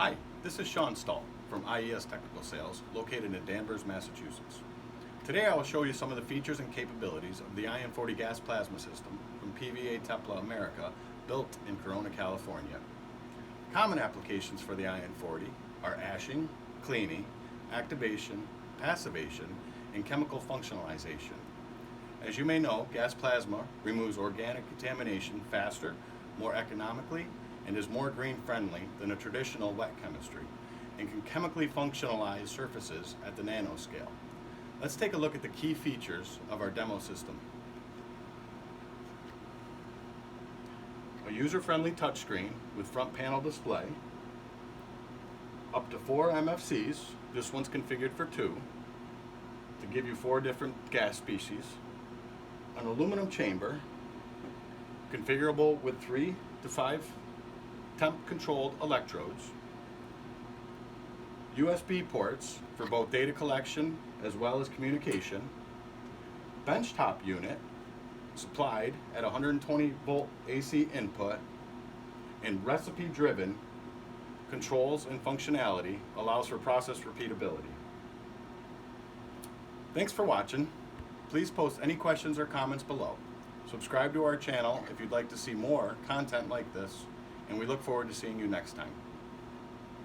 Hi, this is Sean Stull from IES Technical Sales, located in Danvers, Massachusetts. Today I will show you some of the features and capabilities of the IoN-40 gas plasma system from PVA TePla America, built in Corona, California. Common applications for the IoN-40 are ashing, cleaning, activation, passivation, and chemical functionalization. As you may know, gas plasma removes organic contamination faster, more economically, and is more green friendly than a traditional wet chemistry, and can chemically functionalize surfaces at the nanoscale. Let's take a look at the key features of our demo system. A user-friendly touchscreen with front panel display, up to 4 MFCs, this one's configured for 2, to give you 4 different gas species, an aluminum chamber, configurable with 3 to 5 temp-controlled electrodes, USB ports for both data collection as well as communication, benchtop unit supplied at 120 volt AC input, and recipe-driven controls and functionality allows for process repeatability. Thanks for watching. Please post any questions or comments below. Subscribe to our channel if you'd like to see more content like this, and we look forward to seeing you next time.